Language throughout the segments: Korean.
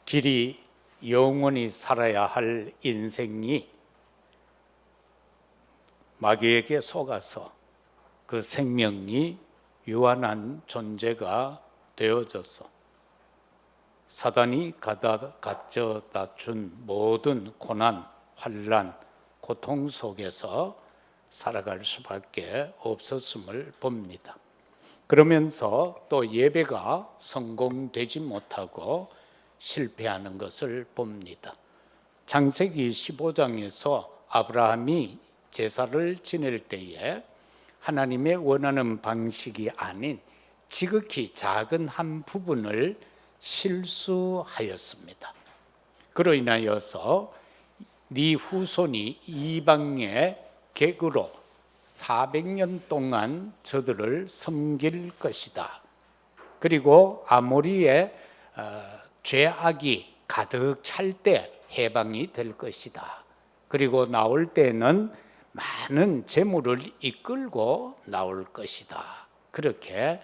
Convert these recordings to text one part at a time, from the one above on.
길이 영원히 살아야 할 인생이 마귀에게 속아서 그 생명이 유한한 존재가 되어져서 사단이 가져다 준 모든 고난, 환난, 고통 속에서 살아갈 수밖에 없었음을 봅니다. 그러면서 또 예배가 성공되지 못하고 실패하는 것을 봅니다. 창세기 15장에서 아브라함이 제사를 지낼 때에 하나님의 원하는 방식이 아닌 지극히 작은 한 부분을 실수하였습니다. 그로 인하여서 네 후손이 이방의 객으로 400년 동안 저들을 섬길 것이다. 그리고 아모리의 죄악이 가득 찰 때 해방이 될 것이다. 그리고 나올 때는 많은 재물을 이끌고 나올 것이다. 그렇게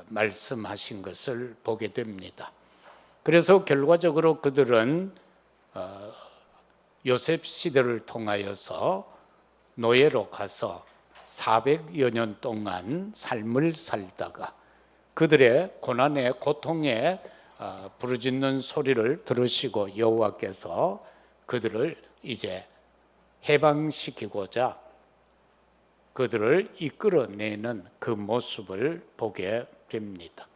말씀하신 것을 보게 됩니다. 그래서 결과적으로 그들은 요셉 시대를 통하여서 노예로 가서 400여 년 동안 삶을 살다가 그들의 고난의 고통에 부르짖는 소리를 들으시고 여호와께서 그들을 이제 해방시키고자 그들을 이끌어내는 그 모습을 보게 됩니다.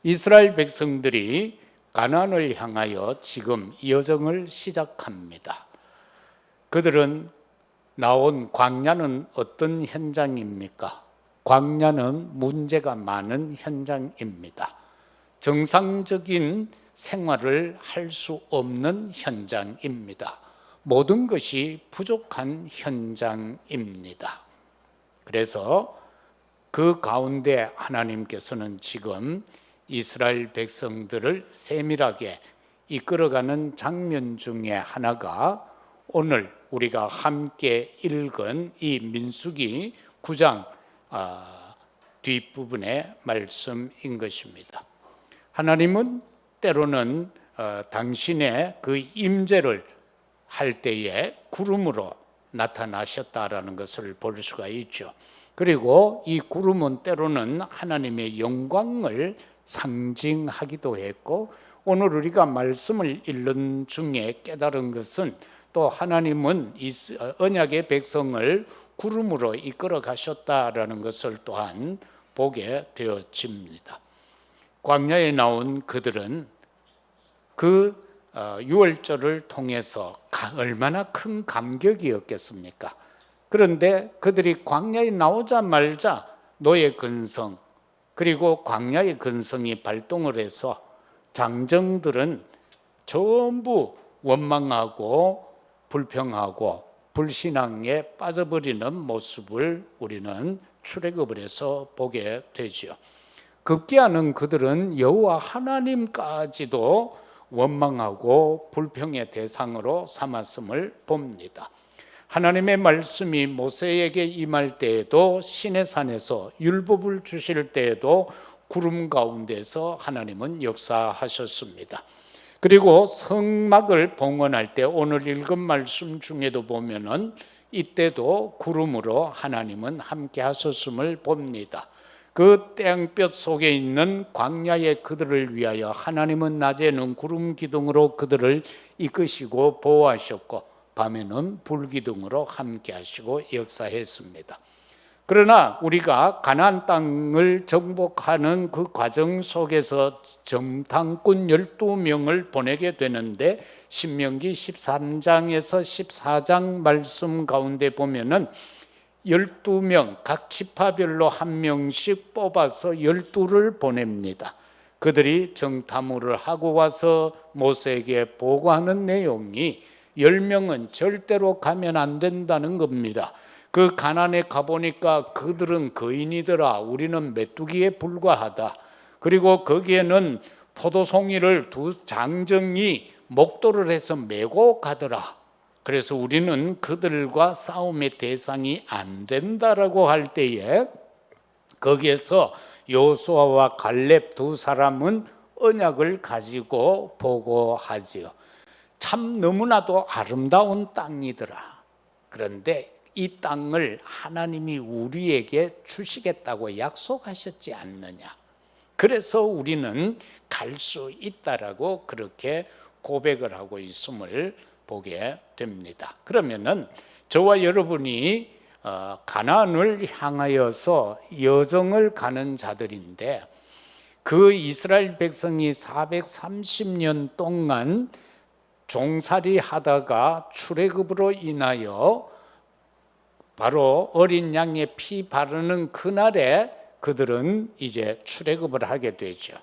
이스라엘 백성들이 가나안을 향하여 지금 여정을 시작합니다. 그들은 나온 광야는 어떤 현장입니까? 광야는 문제가 많은 현장입니다. 정상적인 생활을 할 수 없는 현장입니다. 모든 것이 부족한 현장입니다. 그래서 그 가운데 하나님께서는 지금 이스라엘 백성들을 세밀하게 이끌어가는 장면 중에 하나가 오늘 우리가 함께 읽은 이 민수기 9장 뒷부분의 말씀인 것입니다. 하나님은 때로는 당신의 그 임재를 할 때에 구름으로 나타나셨다라는 것을 볼 수가 있죠. 그리고 이 구름은 때로는 하나님의 영광을 상징하기도 했고, 오늘 우리가 말씀을 읽는 중에 깨달은 것은 또 하나님은 이 언약의 백성을 구름으로 이끌어 가셨다라는 것을 또한 보게 되어집니다. 광야에 나온 그들은 그 유월절을 통해서 얼마나 큰 감격이었겠습니까? 그런데 그들이 광야에 나오자마자 노예 근성 그리고 광야의 근성이 발동을 해서 장정들은 전부 원망하고 불평하고 불신앙에 빠져버리는 모습을 우리는 출애굽을 해서 보게 되죠. 급기야는 그들은 여호와 하나님까지도 원망하고 불평의 대상으로 삼았음을 봅니다. 하나님의 말씀이 모세에게 임할 때에도 시내산에서 율법을 주실 때에도 구름 가운데서 하나님은 역사하셨습니다. 그리고 성막을 봉헌할 때 오늘 읽은 말씀 중에도 보면은 이때도 구름으로 하나님은 함께 하셨음을 봅니다. 그 땡볕 속에 있는 광야의 그들을 위하여 하나님은 낮에는 구름 기둥으로 그들을 이끄시고 보호하셨고 밤에는 불 기둥으로 함께 하시고 역사했습니다. 그러나 우리가 가나안 땅을 정복하는 그 과정 속에서 정탐꾼 12명을 보내게 되는데 신명기 13장에서 14장 말씀 가운데 보면은 12명 각 지파별로 한 명씩 뽑아서 12를 보냅니다. 그들이 정탐을 하고 와서 모세에게 보고하는 내용이 10명은 절대로 가면 안 된다는 겁니다. 그 가나안에 가보니까 그들은 거인이더라. 우리는 메뚜기에 불과하다. 그리고 거기에는 포도송이를 두 장정이 목도를 해서 메고 가더라. 그래서 우리는 그들과 싸움의 대상이 안 된다라고 할 때에 거기에서 여호수아와 갈렙 두 사람은 언약을 가지고 보고하지요. 참 너무나도 아름다운 땅이더라. 그런데 이 땅을 하나님이 우리에게 주시겠다고 약속하셨지 않느냐. 그래서 우리는 갈 수 있다라고 그렇게 고백을 하고 있음을 보게 됩니다. 그러면은 저와 여러분이 가나안을 향하여서 여정을 가는 자들인데, 그 이스라엘 백성이 430년 동안 종살이 하다가 출애굽으로 인하여 바로 어린 양의 피 바르는 그날에 그들은 이제 출애굽을 하게 되죠.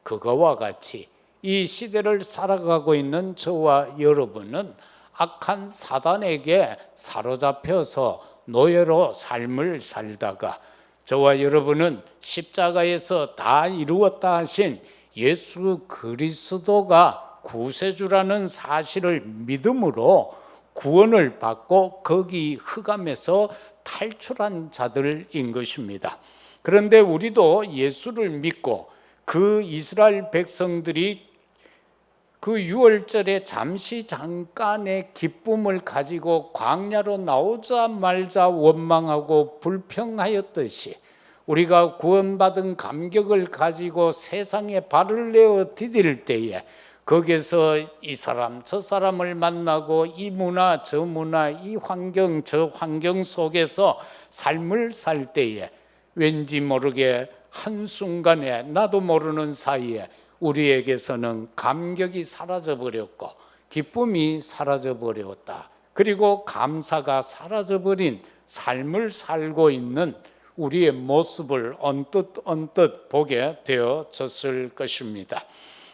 그거와 같이 이 시대를 살아가고 있는 저와 여러분은 악한 사단에게 사로잡혀서 노예로 삶을 살다가, 저와 여러분은 십자가에서 다 이루었다 하신 예수 그리스도가 구세주라는 사실을 믿음으로 구원을 받고 거기 흑암에서 탈출한 자들인 것입니다. 그런데 우리도 예수를 믿고 그 이스라엘 백성들이 그 유월절에 잠깐의 기쁨을 가지고 광야로 나오자 말자 원망하고 불평하였듯이, 우리가 구원받은 감격을 가지고 세상에 발을 내어 디딜 때에 거기에서 이 사람 저 사람을 만나고 이 문화 저 문화, 이 환경 저 환경 속에서 삶을 살 때에 왠지 모르게 한순간에 나도 모르는 사이에 우리에게서는 감격이 사라져버렸고 기쁨이 사라져버렸다. 그리고 감사가 사라져버린 삶을 살고 있는 우리의 모습을 언뜻 보게 되어졌을 것입니다.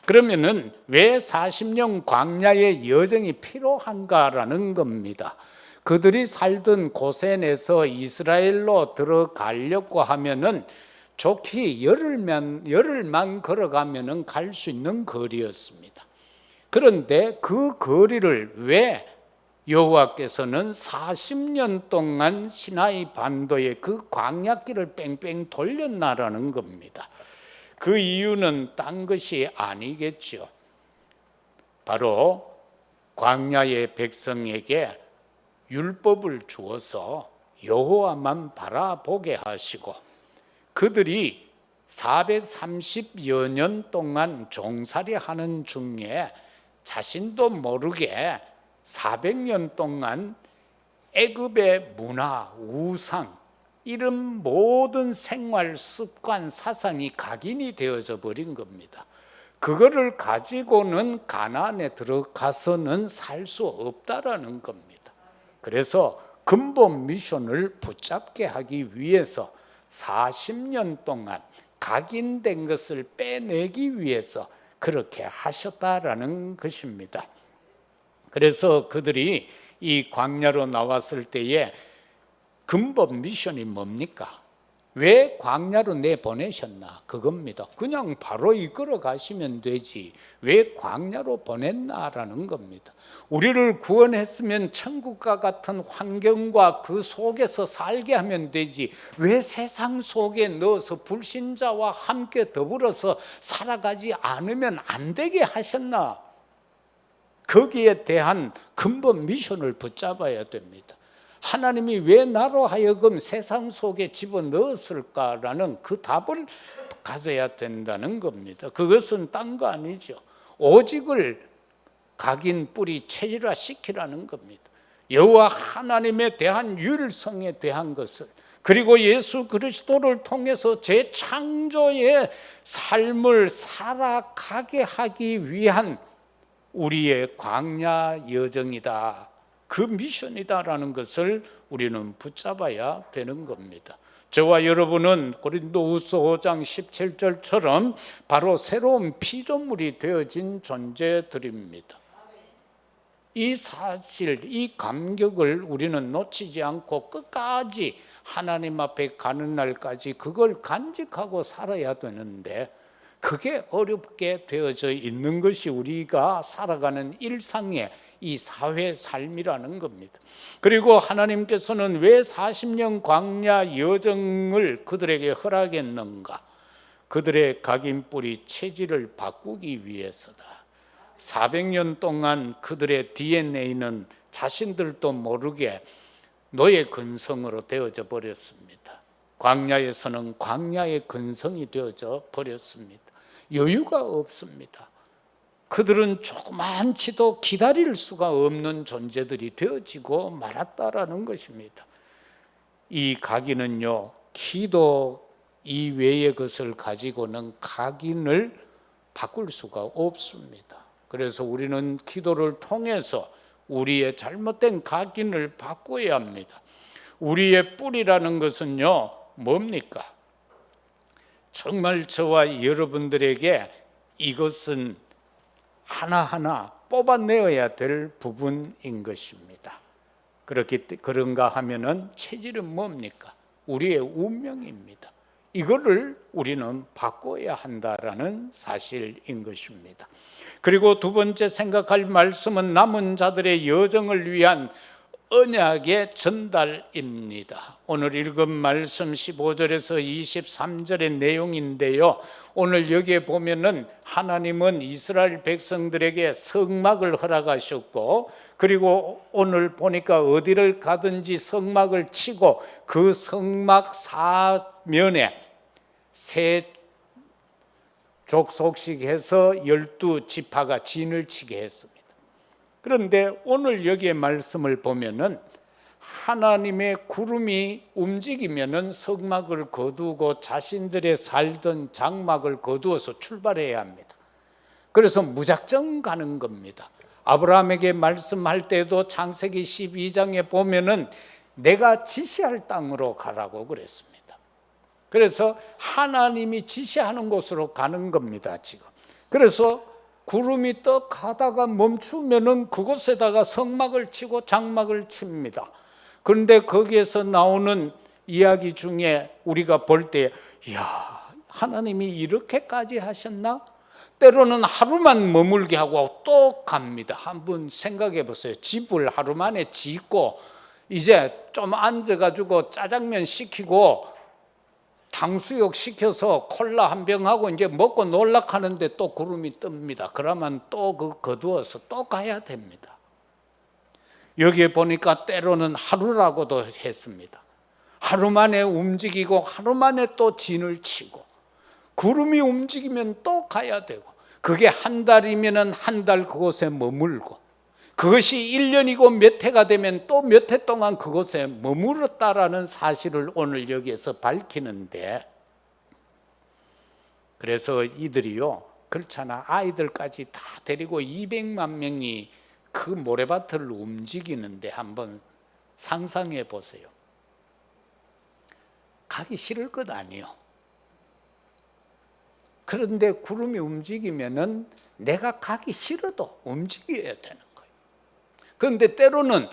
그러면은 왜 40년 광야의 여정이 필요한가라는 겁니다. 그들이 살던 고센에서 이스라엘로 들어가려고 하면은 좋게 열흘만 걸어가면은 갈 수 있는 거리였습니다. 그런데 그 거리를 왜 여호와께서는 40년 동안 시나이 반도의 그 광야길을 뺑뺑 돌렸나라는 겁니다. 그 이유는 딴 것이 아니겠죠. 바로 광야의 백성에게 율법을 주어서 여호와만 바라보게 하시고, 그들이 430여 년 동안 종살이 하는 중에 자신도 모르게 400년 동안 애굽의 문화, 우상, 이런 모든 생활 습관, 사상이 각인이 되어져 버린 겁니다. 그거를 가지고는 가나안에 들어가서는 살 수 없다라는 겁니다. 그래서 근본 미션을 붙잡게 하기 위해서 40년 동안 각인된 것을 빼내기 위해서 그렇게 하셨다라는 것입니다. 그래서 그들이 이 광야로 나왔을 때에 근본 미션이 뭡니까? 왜 광야로 내보내셨나? 그겁니다. 그냥 바로 이끌어 가시면 되지 왜 광야로 보냈나라는 겁니다. 우리를 구원했으면 천국과 같은 환경과 그 속에서 살게 하면 되지 왜 세상 속에 넣어서 불신자와 함께 더불어서 살아가지 않으면 안 되게 하셨나? 거기에 대한 근본 미션을 붙잡아야 됩니다. 하나님이 왜 나로 하여금 세상 속에 집어넣었을까라는 그 답을 가져야 된다는 겁니다. 그것은 딴 거 아니죠. 오직을 각인 뿌리 체질화 시키라는 겁니다. 여호와 하나님에 대한 유일성에 대한 것을, 그리고 예수 그리스도를 통해서 재창조의 삶을 살아가게 하기 위한 우리의 광야 여정이다, 그 미션이다라는 것을 우리는 붙잡아야 되는 겁니다. 저와 여러분은 고린도후서 5장 17절처럼 바로 새로운 피조물이 되어진 존재들입니다. 이 사실, 이 감격을 우리는 놓치지 않고 끝까지 하나님 앞에 가는 날까지 그걸 간직하고 살아야 되는데, 그게 어렵게 되어져 있는 것이 우리가 살아가는 일상의 이 사회 삶이라는 겁니다. 그리고 하나님께서는 왜 40년 광야 여정을 그들에게 허락했는가? 그들의 각인뿌리 체질을 바꾸기 위해서다. 400년 동안 그들의 DNA는 자신들도 모르게 노예 근성으로 되어져 버렸습니다. 광야에서는 광야의 근성이 되어져 버렸습니다. 여유가 없습니다. 그들은 조그만치도 기다릴 수가 없는 존재들이 되어지고 말았다라는 것입니다. 이 각인은요, 기도 이외의 것을 가지고는 각인을 바꿀 수가 없습니다. 그래서 우리는 기도를 통해서 우리의 잘못된 각인을 바꿔야 합니다. 우리의 뿌리라는 것은요, 뭡니까? 정말 저와 여러분들에게 이것은 하나하나 뽑아내어야 될 부분인 것입니다. 그런가 하면은 체질은 뭡니까? 우리의 운명입니다. 이거를 우리는 바꿔야 한다라는 사실인 것입니다. 그리고 두 번째 생각할 말씀은 남은 자들의 여정을 위한 언약의 전달입니다. 오늘 읽은 말씀 15절에서 23절의 내용인데요, 오늘 여기에 보면은 하나님은 이스라엘 백성들에게 성막을 허락하셨고, 그리고 오늘 보니까 어디를 가든지 성막을 치고 그 성막 사면에 세 족속씩 해서 12지파가 진을 치게 했습니다. 그런데 오늘 여기에 말씀을 보면은 하나님의 구름이 움직이면은 성막을 거두고 자신들의 살던 장막을 거두어서 출발해야 합니다. 그래서 무작정 가는 겁니다. 아브라함에게 말씀할 때도 창세기 12장에 보면은 내가 지시할 땅으로 가라고 그랬습니다. 그래서 하나님이 지시하는 곳으로 가는 겁니다, 지금. 그래서 구름이 떡 가다가 멈추면은 그곳에다가 성막을 치고 장막을 칩니다. 그런데 거기에서 나오는 이야기 중에 우리가 볼 때, 이야, 하나님이 이렇게까지 하셨나? 때로는 하루만 머물게 하고 또 갑니다. 한번 생각해 보세요. 집을 하루 만에 짓고 이제 좀 앉아가지고 짜장면 시키고 탕수육 시켜서 콜라 한 병 하고 이제 먹고 놀락하는데 또 구름이 뜹니다. 그러면 또 거두어서 또 가야 됩니다. 여기에 보니까 때로는 하루라고도 했습니다. 하루 만에 움직이고 하루 만에 또 진을 치고 구름이 움직이면 또 가야 되고, 그게 한 달이면 한 달 그곳에 머물고, 그것이 1년이고 몇 해가 되면 또 몇 해 동안 그곳에 머물렀다라는 사실을 오늘 여기에서 밝히는데, 그래서 이들이요, 그렇잖아, 아이들까지 다 데리고 200만 명이 그 모래밭을 움직이는데 한번 상상해 보세요. 가기 싫을 것 아니에요. 그런데 구름이 움직이면은 내가 가기 싫어도 움직여야 되는 거예요. 그런데 때로는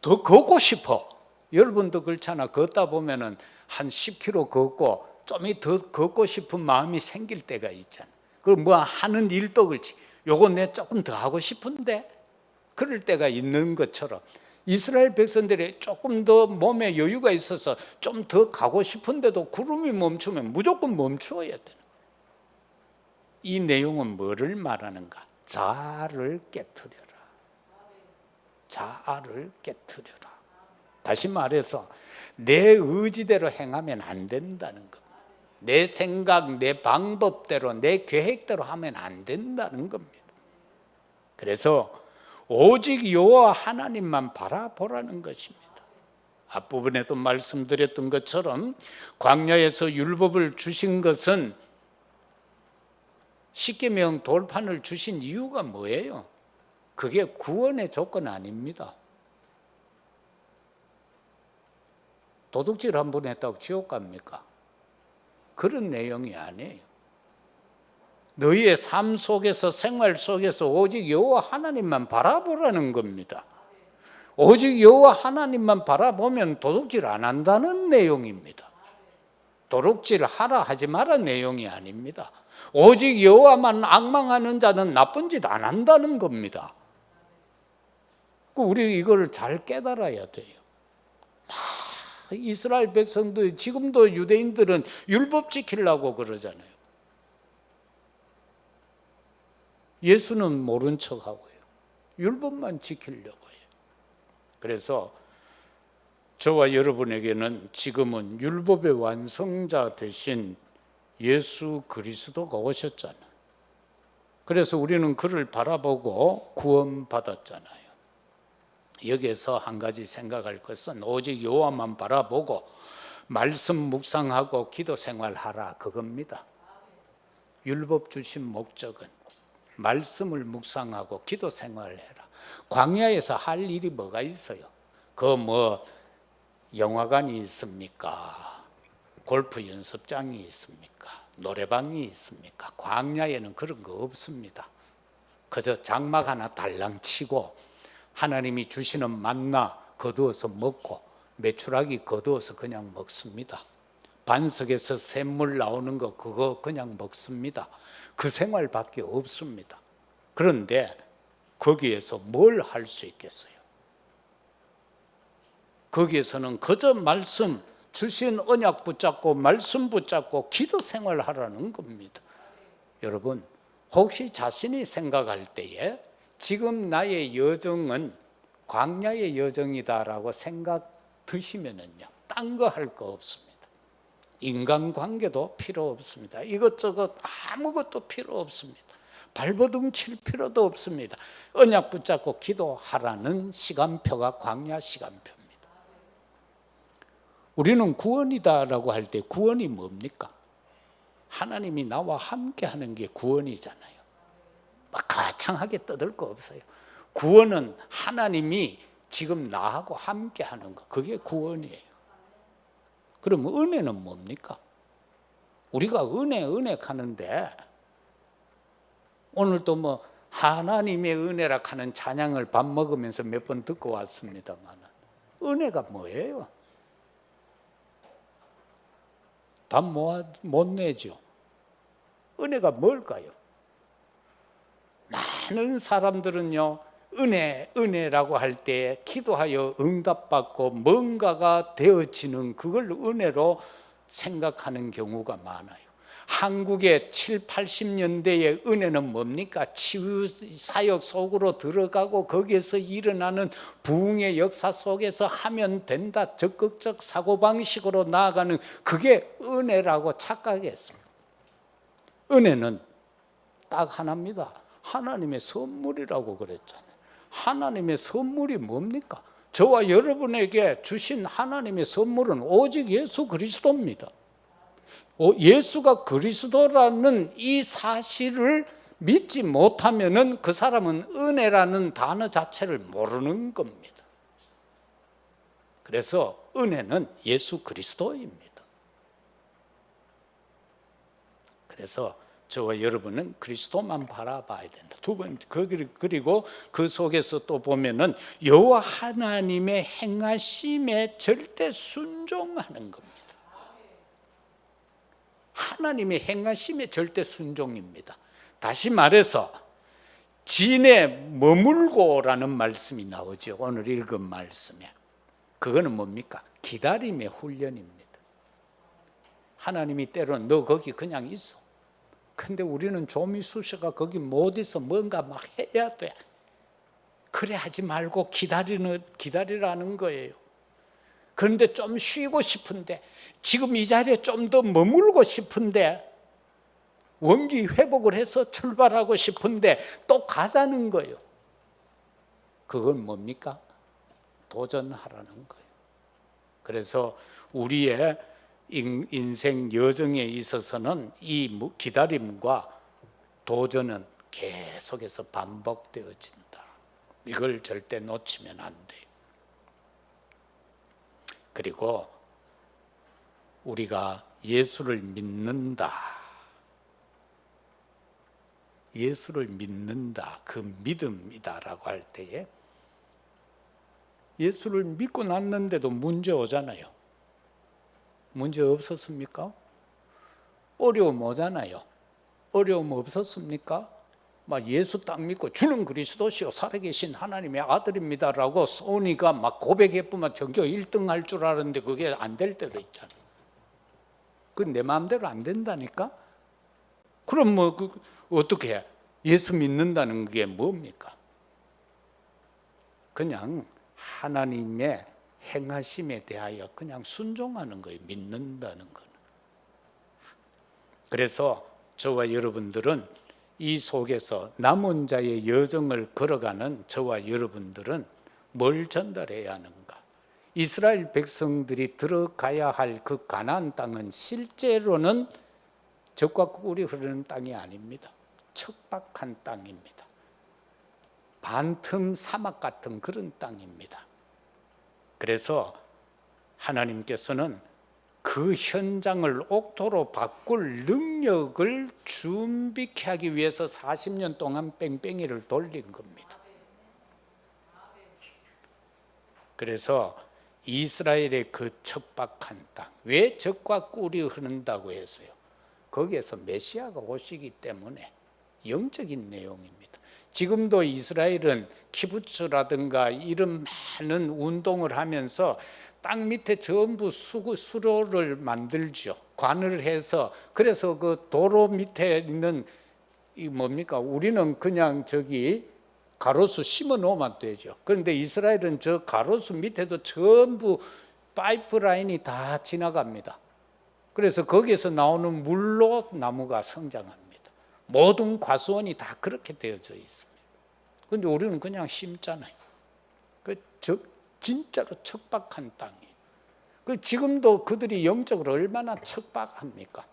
더 걷고 싶어. 여러분도 그렇잖아. 걷다 보면은 한 10km 걷고 좀 더 걷고 싶은 마음이 생길 때가 있잖아. 그럼 뭐 하는 일도 그렇지. 요거 내 조금 더 하고 싶은데, 그럴 때가 있는 것처럼 이스라엘 백성들이 조금 더 몸에 여유가 있어서 좀 더 가고 싶은데도 구름이 멈추면 무조건 멈추어야 되는 거예요. 이 내용은 뭐를 말하는가? 자아를 깨트려라. 자아를 깨트려라. 다시 말해서 내 의지대로 행하면 안 된다는 겁니다. 내 생각, 내 방법대로, 내 계획대로 하면 안 된다는 겁니다. 그래서 오직 여호와 하나님만 바라보라는 것입니다. 앞부분에도 말씀드렸던 것처럼 광야에서 율법을 주신 것은 십계명 돌판을 주신 이유가 뭐예요? 그게 구원의 조건 아닙니다. 도둑질 한 번 했다고 지옥 갑니까? 그런 내용이 아니에요. 너희의 삶 속에서, 생활 속에서 오직 여호와 하나님만 바라보라는 겁니다. 오직 여호와 하나님만 바라보면 도둑질 안 한다는 내용입니다. 도둑질 하라 하지 마라 내용이 아닙니다. 오직 여호와만 앙망하는 자는 나쁜 짓 안 한다는 겁니다. 우리 이걸 잘 깨달아야 돼요. 이스라엘 백성들, 지금도 유대인들은 율법 지키려고 그러잖아요. 예수는 모른 척하고요. 율법만 지키려고 해요. 그래서 저와 여러분에게는 지금은 율법의 완성자 되신 예수 그리스도가 오셨잖아요. 그래서 우리는 그를 바라보고 구원받았잖아요. 여기에서 한 가지 생각할 것은 오직 여호와만 바라보고 말씀 묵상하고 기도 생활하라, 그겁니다. 율법 주신 목적은 말씀을 묵상하고 기도 생활해라. 광야에서 할 일이 뭐가 있어요? 영화관이 있습니까? 골프 연습장이 있습니까? 노래방이 있습니까? 광야에는 그런 거 없습니다. 그저 장막 하나 달랑 치고 하나님이 주시는 만나 거두어서 먹고 메추라기 거두어서 그냥 먹습니다. 반석에서 샘물 나오는 거 그거 그냥 먹습니다. 그 생활밖에 없습니다. 그런데 거기에서 뭘 할 수 있겠어요? 거기에서는 그저 말씀 주신 언약 붙잡고 말씀 붙잡고 기도 생활하라는 겁니다. 여러분, 혹시 자신이 생각할 때에 지금 나의 여정은 광야의 여정이다라고 생각 드시면은요, 딴 거 할 거 없습니다. 인간관계도 필요 없습니다. 이것저것 아무것도 필요 없습니다. 발버둥 칠 필요도 없습니다. 언약 붙잡고 기도하라는 시간표가 광야 시간표입니다. 우리는 구원이다라고 할 때 구원이 뭡니까? 하나님이 나와 함께 하는 게 구원이잖아요. 막 거창하게 떠들 거 없어요. 구원은 하나님이 지금 나하고 함께 하는 거, 그게 구원이에요. 그럼 은혜는 뭡니까? 우리가 은혜 하는데 오늘도 하나님의 은혜라 하는 찬양을 밥 먹으면서 몇 번 듣고 왔습니다만, 은혜가 뭐예요? 밥 못 내죠. 은혜가 뭘까요? 많은 사람들은요, 은혜라고 할 때 기도하여 응답받고 뭔가가 되어지는 그걸 은혜로 생각하는 경우가 많아요. 한국의 7, 80년대의 은혜는 뭡니까? 치유사역 속으로 들어가고 거기에서 일어나는 부흥의 역사 속에서 하면 된다, 적극적 사고방식으로 나아가는, 그게 은혜라고 착각했습니다. 은혜는 딱 하나입니다. 하나님의 선물이라고 그랬잖아요. 하나님의 선물이 뭡니까? 저와 여러분에게 주신 하나님의 선물은 오직 예수 그리스도입니다. 예수가 그리스도라는 이 사실을 믿지 못하면은 그 사람은 은혜라는 단어 자체를 모르는 겁니다. 그래서 은혜는 예수 그리스도입니다. 그래서 저와 여러분은 그리스도만 바라봐야 된다. 두 번째, 그리고 그 속에서 또 보면은 여호와 하나님의 행하심에 절대 순종하는 겁니다. 하나님의 행하심에 절대 순종입니다. 다시 말해서 진에 머물고라는 말씀이 나오죠. 오늘 읽은 말씀에. 그거는 뭡니까? 기다림의 훈련입니다. 하나님이 때로는 너 거기 그냥 있어. 근데 우리는 조미수셔가 거기 못 있어. 뭔가 막 해야 돼. 그래 하지 말고 기다리라는 거예요. 그런데 좀 쉬고 싶은데, 지금 이 자리에 좀 더 머물고 싶은데, 원기 회복을 해서 출발하고 싶은데 또 가자는 거예요. 그건 뭡니까? 도전하라는 거예요. 그래서 우리의 인생 여정에 있어서는 이 기다림과 도전은 계속해서 반복되어진다. 이걸 절대 놓치면 안 돼요. 그리고 우리가 예수를 믿는다. 예수를 믿는다. 그 믿음이다라고 할 때에 예수를 믿고 났는데도 문제 오잖아요. 문제 없었습니까? 어려움 오잖아요. 어려움 없었습니까? 막 예수 딱 믿고 주는 그리스도시요 살아계신 하나님의 아들입니다라고 소니가 막 고백해보면 전교 1등 할 줄 알았는데 그게 안 될 때도 있잖아. 그건 내 마음대로 안 된다니까? 그럼 어떻게 해? 예수 믿는다는 게 뭡니까? 그냥 하나님의 행하심에 대하여 그냥 순종하는 거예요. 믿는다는 거는. 그래서 저와 여러분들은 이 속에서 남은 자의 여정을 걸어가는 저와 여러분들은 뭘 전달해야 하는가? 이스라엘 백성들이 들어가야 할 그 가나안 땅은 실제로는 젖과 꿀이 흐르는 땅이 아닙니다. 척박한 땅입니다. 반틈 사막 같은 그런 땅입니다. 그래서 하나님께서는 그 현장을 옥토로 바꿀 능력을 준비케 하기 위해서 40년 동안 뺑뺑이를 돌린 겁니다. 그래서 이스라엘의 그 척박한 땅, 왜 젖과 꿀이 흐른다고 했어요? 거기에서 메시아가 오시기 때문에 영적인 내용입니다. 지금도 이스라엘은 키부츠라든가 이런 많은 운동을 하면서 땅 밑에 전부 수로를 만들죠. 관을 해서. 그래서 그 도로 밑에 있는 이 뭡니까? 우리는 그냥 저기 가로수 심어 놓으면 되죠. 그런데 이스라엘은 저 가로수 밑에도 전부 파이프라인이 다 지나갑니다. 그래서 거기에서 나오는 물로 나무가 성장합니다. 모든 과수원이 다 그렇게 되어져 있습니다. 그런데 우리는 그냥 심잖아요. 진짜로 척박한 땅이에요. 지금도 그들이 영적으로 얼마나 척박합니까?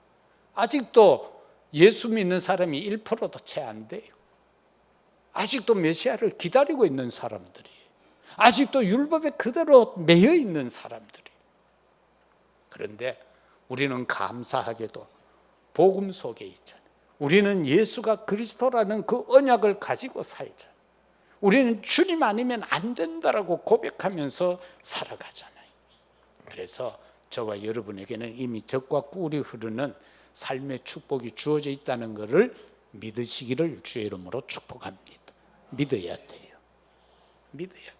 아직도 예수 믿는 사람이 1%도 채 안 돼요. 아직도 메시아를 기다리고 있는 사람들이에요. 아직도 율법에 그대로 매여 있는 사람들이에요. 그런데 우리는 감사하게도 복음 속에 있잖아요. 우리는 예수가 그리스도라는 그 언약을 가지고 살잖아요. 우리는 주님 아니면 안 된다라고 고백하면서 살아가잖아요. 그래서 저와 여러분에게는 이미 젖과 꿀이 흐르는 삶의 축복이 주어져 있다는 것을 믿으시기를 주의 이름으로 축복합니다. 믿어야 돼요. 믿어야 돼요.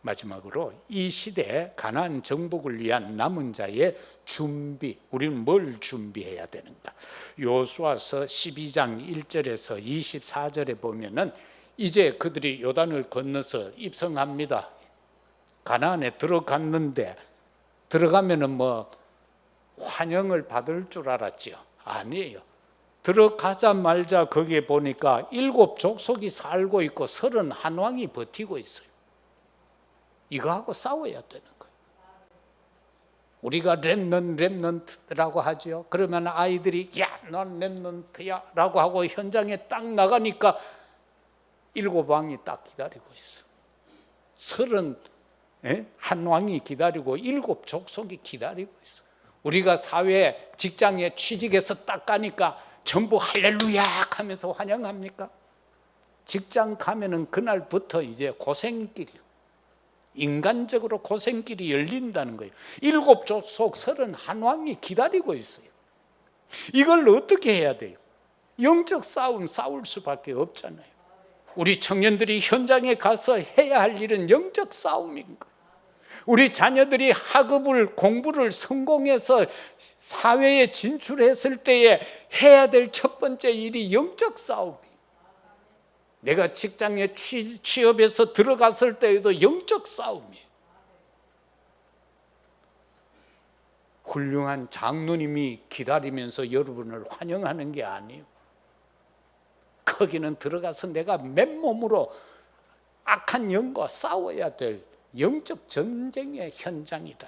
마지막으로 이 시대에 가나안 정복을 위한 남은 자의 준비, 우리는 뭘 준비해야 되는가? 여호수아서 12장 1절에서 24절에 보면은 이제 그들이 요단을 건너서 입성합니다. 가나안에 들어갔는데 들어가면은 뭐 환영을 받을 줄 알았지요? 아니에요. 들어가자마자 거기에 보니까 7 족속이 살고 있고 31왕이 버티고 있어요. 이거하고 싸워야 되는 거예요. 우리가 렘넌트라고 하죠. 그러면 아이들이 야, 넌 렘넌트야 라고 하고 현장에 딱 나가니까 7왕이 딱 기다리고 있어. 31왕이 기다리고 7 족속이 기다리고 있어. 우리가 사회 직장에 취직해서 딱 가니까 전부 할렐루야 하면서 환영합니까? 직장 가면은 그날부터 이제 고생길이요. 인간적으로 고생길이 열린다는 거예요. 7 족속 31왕이 기다리고 있어요. 이걸 어떻게 해야 돼요? 영적 싸움 싸울 수밖에 없잖아요. 우리 청년들이 현장에 가서 해야 할 일은 영적 싸움인 거예요. 우리 자녀들이 학업을 공부를 성공해서 사회에 진출했을 때에 해야 될 첫 번째 일이 영적 싸움이에요. 내가 직장에 취업해서 들어갔을 때에도 영적 싸움이에요. 훌륭한 장로님이 기다리면서 여러분을 환영하는 게 아니에요. 거기는 들어가서 내가 맨몸으로 악한 영과 싸워야 될 영적 전쟁의 현장이다.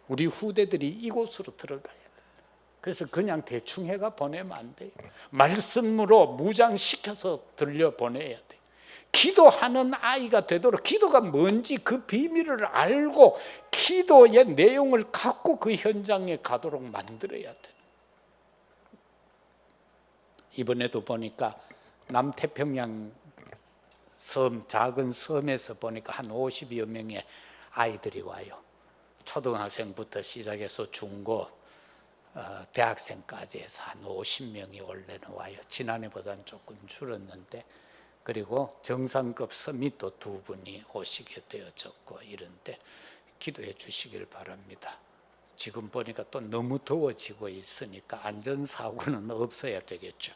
우리 후대들이 이곳으로 들어가야 돼. 그래서 그냥 대충 해가 보내면 안 돼요. 말씀으로 무장시켜서 들려보내야 돼. 기도하는 아이가 되도록, 기도가 뭔지 그 비밀을 알고 기도의 내용을 갖고 그 현장에 가도록 만들어야 돼. 이번에도 보니까 남태평양 섬, 작은 섬에서 보니까 한 50여 명의 아이들이 와요. 초등학생부터 시작해서 중고, 대학생까지 해서 한 50명이 원래는 와요. 지난해보다는 조금 줄었는데, 그리고 정상급 섬이 또 2분이 오시게 되어졌고 이런데 기도해 주시길 바랍니다. 지금 보니까 또 너무 더워지고 있으니까 안전사고는 없어야 되겠죠.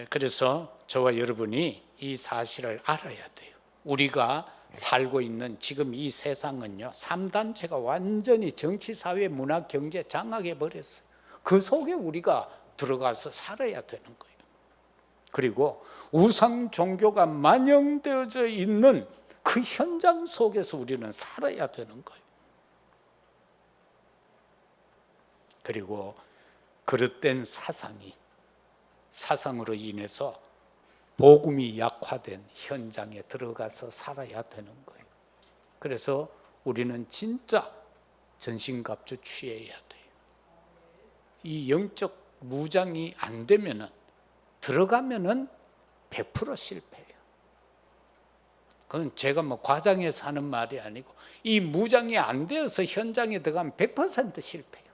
그래서 저와 여러분이 이 사실을 알아야 돼요. 우리가 살고 있는 지금 이 세상은요, 3단체가 완전히 정치, 사회, 문화, 경제 장악해 버렸어요. 그 속에 우리가 들어가서 살아야 되는 거예요. 그리고 우상 종교가 만연되어져 있는 그 현장 속에서 우리는 살아야 되는 거예요. 그리고 그릇된 사상으로 인해서 복음이 약화된 현장에 들어가서 살아야 되는 거예요. 그래서 우리는 진짜 전신갑주 취해야 돼요. 이 영적 무장이 안 되면은, 들어가면은 100% 실패해요. 그건 제가 뭐 과장해서 하는 말이 아니고, 이 무장이 안 되어서 현장에 들어가면 100% 실패해요.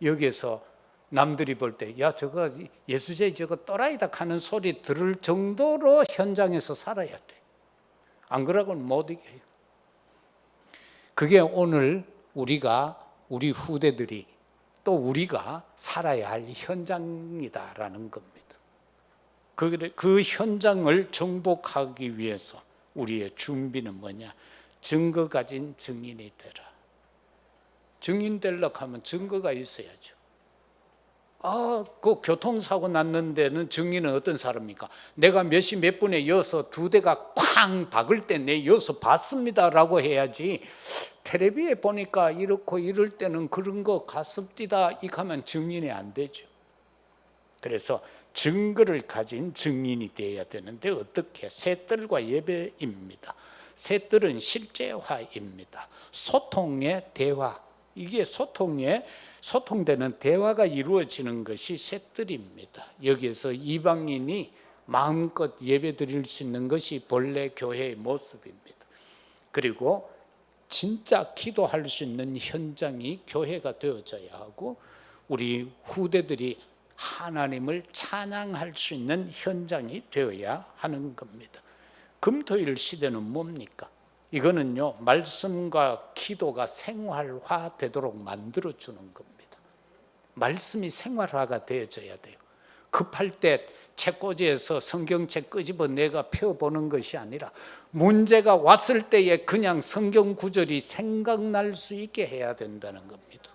여기에서 남들이 볼 때, 야, 저거 예수제 저거 또라이다 하는 소리 들을 정도로 현장에서 살아야 돼. 안 그러고는 못 이겨요. 그게 오늘 우리 후대들이 또 우리가 살아야 할 현장이다라는 겁니다. 그 현장을 정복하기 위해서 우리의 준비는 뭐냐? 증거 가진 증인이 되라. 증인 되려고 하면 증거가 있어야죠. 그 교통사고 났는 데는 증인은 어떤 사람입니까? 내가 몇 시 몇 분에 이어서 두 대가 쾅 박을 때 내 이어서 봤습니다라고 해야지, 텔레비에 보니까 이렇고 이럴 때는 그런 거 같습니다 이렇게 하면 증인이 안 되죠. 그래서 증거를 가진 증인이 되어야 되는데 어떻게? 새뜰과 예배입니다. 새뜰은 실제화입니다. 소통의 대화, 이게 소통되는 대화가 이루어지는 것이 새뜰입니다. 여기에서 이방인이 마음껏 예배드릴 수 있는 것이 본래 교회의 모습입니다. 그리고 진짜 기도할 수 있는 현장이 교회가 되어져야 하고, 우리 후대들이 하나님을 찬양할 수 있는 현장이 되어야 하는 겁니다. 금토일 시대는 뭡니까? 이거는요, 말씀과 기도가 생활화되도록 만들어주는 겁니다. 말씀이 생활화가 되어져야 돼요. 급할 때 책꽂이에서 성경책 끄집어 내가 펴보는 것이 아니라, 문제가 왔을 때에 그냥 성경 구절이 생각날 수 있게 해야 된다는 겁니다.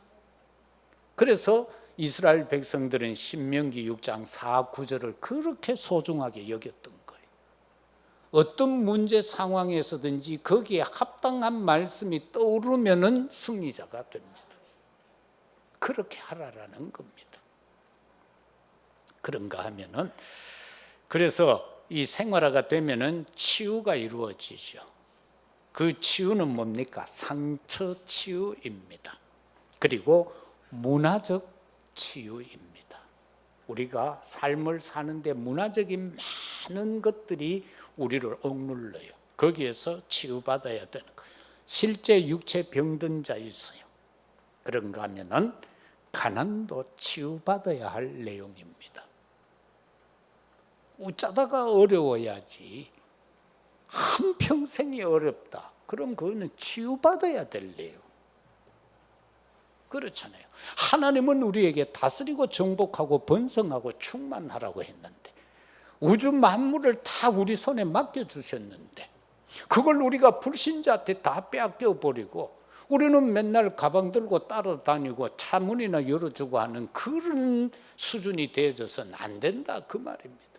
그래서 이스라엘 백성들은 신명기 6장 4, 9절을 그렇게 소중하게 여겼던 거예요. 어떤 문제 상황에서든지 거기에 합당한 말씀이 떠오르면 승리자가 됩니다. 그렇게 하라라는 겁니다. 그런가 하면은, 그래서 이 생활화가 되면은 치유가 이루어지죠. 그 치유는 뭡니까? 상처 치유입니다. 그리고 문화적 치유입니다. 우리가 삶을 사는데 문화적인 많은 것들이 우리를 억눌러요. 거기에서 치유받아야 되는 거예요. 실제 육체 병든 자 있어요. 그런가 하면은 가난도 치유받아야 할 내용입니다. 어쩌다가 어려워야지, 한평생이 어렵다, 그럼 그거는 치유받아야 될 내용. 그렇잖아요. 하나님은 우리에게 다스리고 정복하고 번성하고 충만하라고 했는데, 우주 만물을 다 우리 손에 맡겨주셨는데, 그걸 우리가 불신자한테 다 빼앗겨 버리고, 우리는 맨날 가방 들고 따라다니고 차문이나 열어주고 하는 그런 수준이 되어져서는 안 된다, 그 말입니다.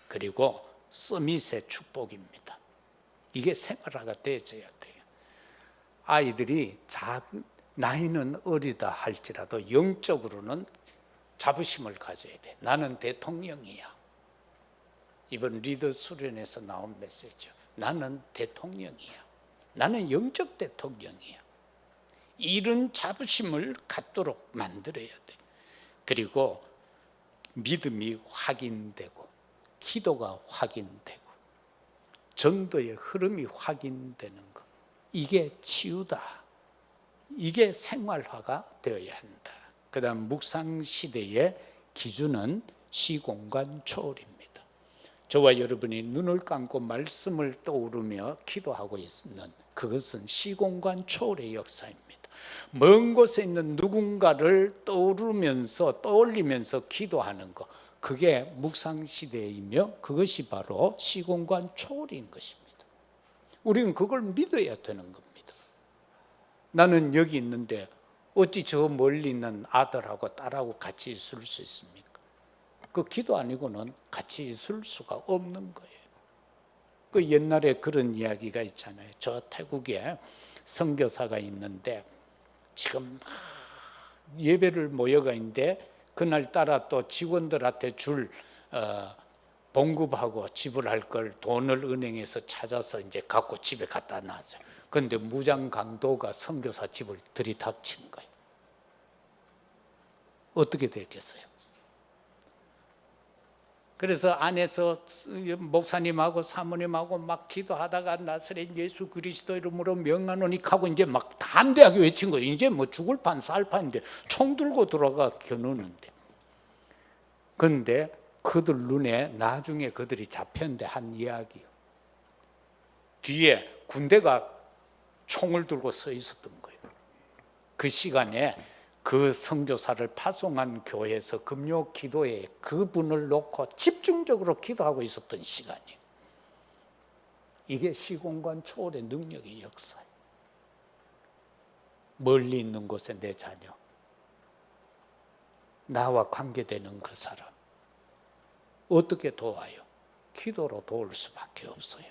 그리고 서밋의 축복입니다. 이게 생활화가 되어져야 돼요. 아이들이 나이는 어리다 할지라도 영적으로는 자부심을 가져야 돼. 나는 대통령이야. 이번 리더 수련에서 나온 메시지죠. 나는 대통령이야. 나는 영적 대통령이야. 이런 자부심을 갖도록 만들어야 돼. 그리고 믿음이 확인되고, 기도가 확인되고, 전도의 흐름이 확인되는 것, 이게 치유다. 이게 생활화가 되어야 한다. 그 다음 묵상 시대의 기준은 시공간 초월입니다. 저와 여러분이 눈을 감고 말씀을 떠오르며 기도하고 있는 그것은 시공간 초월의 역사입니다. 먼 곳에 있는 누군가를 떠올리면서 기도하는 것, 그게 묵상시대이며 그것이 바로 시공간 초월인 것입니다. 우리는 그걸 믿어야 되는 겁니다. 나는 여기 있는데 어찌 저 멀리 있는 아들하고 딸하고 같이 있을 수 있습니까? 그 기도 아니고는 같이 있을 수가 없는 거예요. 그 옛날에 그런 이야기가 있잖아요. 저 태국에 선교사가 있는데 지금 예배를 모여가 있는데 그날따라 또 직원들한테 봉급하고 지불할 걸 돈을 은행에서 찾아서 이제 갖고 집에 갖다 놨어요. 그런데 무장 강도가 선교사 집을 들이닥친 거예요. 어떻게 됐겠어요? 그래서 안에서 목사님하고 사모님하고 막 기도하다가 나사렛 예수 그리스도 이름으로 명하노니 하고 이제 막 담대하게 외친 거예요. 이제 뭐 죽을 판 살 판인데 총 들고 들어가 겨누는데. 그런데 그들 눈에 나중에 그들이 잡혔는데 한 이야기요. 뒤에 군대가 총을 들고 서 있었던 거예요. 그 시간에 그 선교사를 파송한 교회에서 금요 기도에 그분을 놓고 집중적으로 기도하고 있었던 시간이에요. 이게 시공간 초월의 능력의 역사예요. 멀리 있는 곳에 내 자녀, 나와 관계되는 그 사람 어떻게 도와요? 기도로 도울 수밖에 없어요.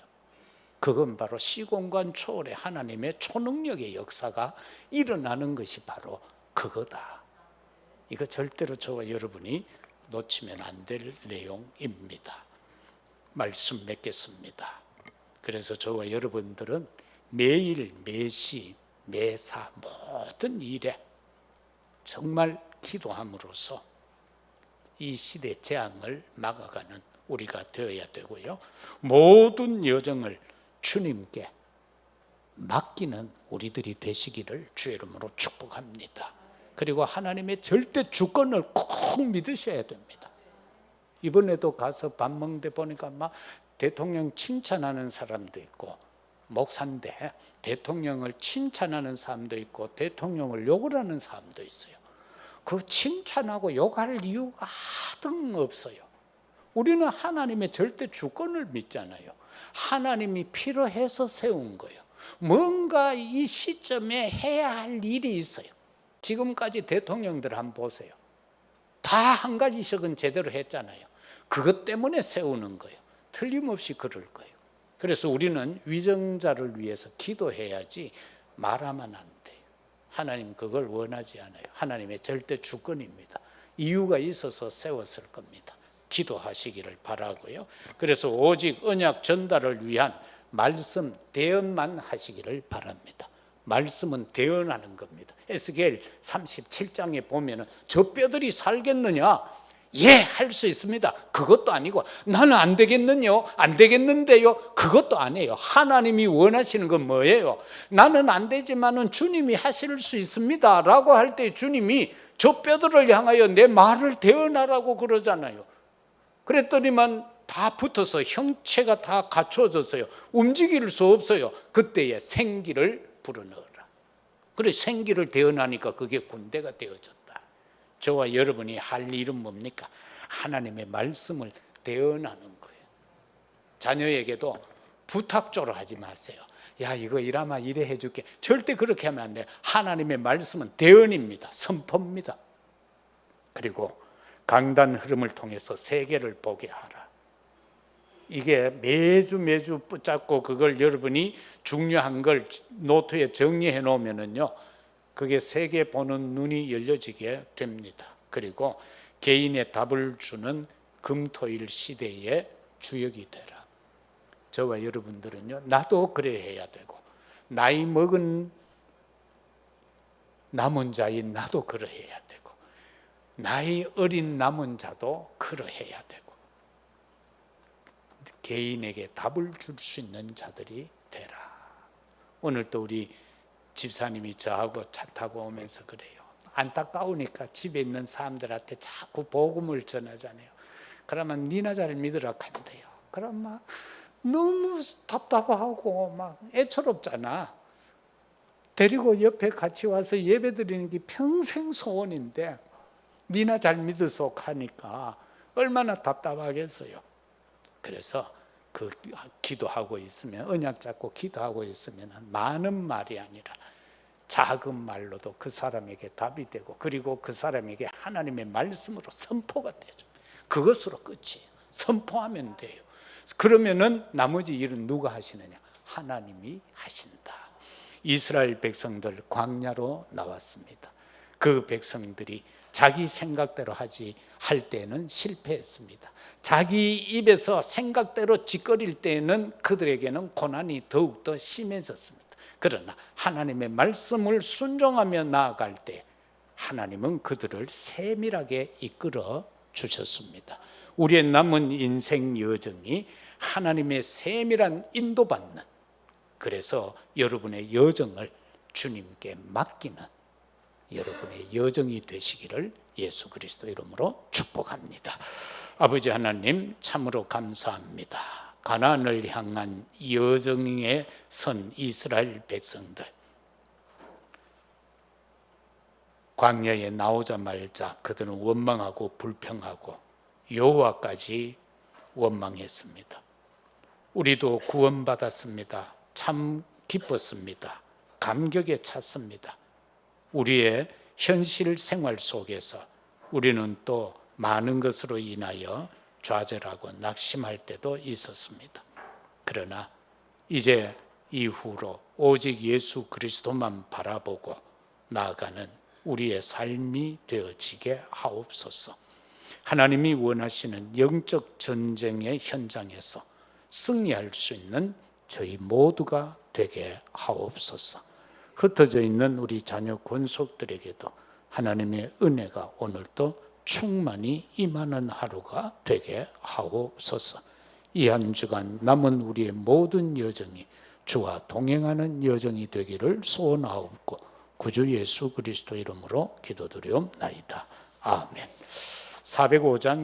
그건 바로 시공간 초월의 하나님의 초능력의 역사가 일어나는 것이 바로 그거다. 이거 절대로 저와 여러분이 놓치면 안 될 내용입니다. 말씀 맺겠습니다. 그래서 저와 여러분들은 매일 매시 매사 모든 일에 정말 기도함으로써 이 시대 재앙을 막아가는 우리가 되어야 되고요. 모든 여정을 주님께 맡기는 우리들이 되시기를 주의 이름으로 축복합니다. 그리고 하나님의 절대 주권을 꼭 믿으셔야 됩니다. 이번에도 가서 밥 먹는데 보니까 막 대통령 칭찬하는 사람도 있고, 목사인데 대통령을 칭찬하는 사람도 있고 대통령을 욕을 하는 사람도 있어요. 그 칭찬하고 욕할 이유가 하등 없어요. 우리는 하나님의 절대 주권을 믿잖아요. 하나님이 필요해서 세운 거예요. 뭔가 이 시점에 해야 할 일이 있어요. 지금까지 대통령들 한번 보세요. 다 한 가지씩은 제대로 했잖아요. 그것 때문에 세우는 거예요. 틀림없이 그럴 거예요. 그래서 우리는 위정자를 위해서 기도해야지 말하면 안 돼요. 하나님 그걸 원하지 않아요. 하나님의 절대 주권입니다. 이유가 있어서 세웠을 겁니다. 기도하시기를 바라고요. 그래서 오직 언약 전달을 위한 말씀 대언만 하시기를 바랍니다. 말씀은 대언하는 겁니다. 에스겔 37장에 보면은 저 뼈들이 살겠느냐? 예, 할 수 있습니다. 그것도 아니고 나는 안 되겠느냐? 안 되겠는데요? 그것도 아니에요. 하나님이 원하시는 건 뭐예요? 나는 안 되지만은 주님이 하실 수 있습니다 라고 할 때 주님이 저 뼈들을 향하여 내 말을 대언하라고 그러잖아요. 그랬더니만 다 붙어서 형체가 다 갖춰졌어요. 움직일 수 없어요. 그때에 생기를 불어넣어라. 그래, 생기를 대언하니까 그게 군대가 되어졌다. 저와 여러분이 할 일은 뭡니까? 하나님의 말씀을 대언하는 거예요. 자녀에게도 부탁조로 하지 마세요. 야, 이거 이라마 이래 해줄게. 절대 그렇게 하면 안 돼요. 하나님의 말씀은 대언입니다. 선포입니다. 그리고 강단 흐름을 통해서 세계를 보게 하라. 이게 매주 붙잡고 그걸 여러분이 중요한 걸 노트에 정리해 놓으면은요, 그게 세계 보는 눈이 열려지게 됩니다. 그리고 개인의 답을 주는 금토일 시대의 주역이 되라. 저와 여러분들은요, 나도 그래야 해야 되고, 나이 먹은 남은 자인 나도 그러해야 되고, 나이 어린 남은 자도 그러해야 되고, 개인에게 답을 줄 수 있는 자들이 되라. 오늘 또 우리 집사님이 저하고 차 타고 오면서 그래요. 안타까우니까 집에 있는 사람들한테 자꾸 복음을 전하잖아요. 그러면 니나 잘 믿으라 한대요. 그럼 막 너무 답답하고 막 애처롭잖아. 데리고 옆에 같이 와서 예배 드리는 게 평생 소원인데 니나 잘 믿어서 하니까 얼마나 답답하겠어요. 그래서 그 기도하고 있으면, 언약 잡고 기도하고 있으면 많은 말이 아니라 작은 말로도 그 사람에게 답이 되고, 그리고 그 사람에게 하나님의 말씀으로 선포가 되죠. 그것으로 끝이에요. 선포하면 돼요. 그러면은 나머지 일은 누가 하시느냐? 하나님이 하신다. 이스라엘 백성들 광야로 나왔습니다. 그 백성들이 자기 생각대로 할 때는 실패했습니다. 자기 입에서 생각대로 짓거릴 때는 그들에게는 고난이 더욱더 심해졌습니다. 그러나 하나님의 말씀을 순종하며 나아갈 때 하나님은 그들을 세밀하게 이끌어 주셨습니다. 우리의 남은 인생 여정이 하나님의 세밀한 인도받는, 그래서 여러분의 여정을 주님께 맡기는 여러분의 여정이 되시기를 예수 그리스도 이름으로 축복합니다. 아버지 하나님, 참으로 감사합니다. 가나안을 향한 여정에 선 이스라엘 백성들, 광야에 나오자마자 그들은 원망하고 불평하고 여호와까지 원망했습니다. 우리도 구원받았습니다. 참 기뻤습니다. 감격에 찼습니다. 우리의 현실 생활 속에서 우리는 또 많은 것으로 인하여 좌절하고 낙심할 때도 있었습니다. 그러나 이제 이후로 오직 예수 그리스도만 바라보고 나아가는 우리의 삶이 되어지게 하옵소서. 하나님이 원하시는 영적 전쟁의 현장에서 승리할 수 있는 저희 모두가 되게 하옵소서. 흩어져 있는 우리 자녀 권속들에게도 하나님의 은혜가 오늘도 충만히 임하는 하루가 되게 하옵소서. 이 한 주간 남은 우리의 모든 여정이 주와 동행하는 여정이 되기를 소원하옵고 구주 예수 그리스도 이름으로 기도드리옵나이다. 아멘. 405장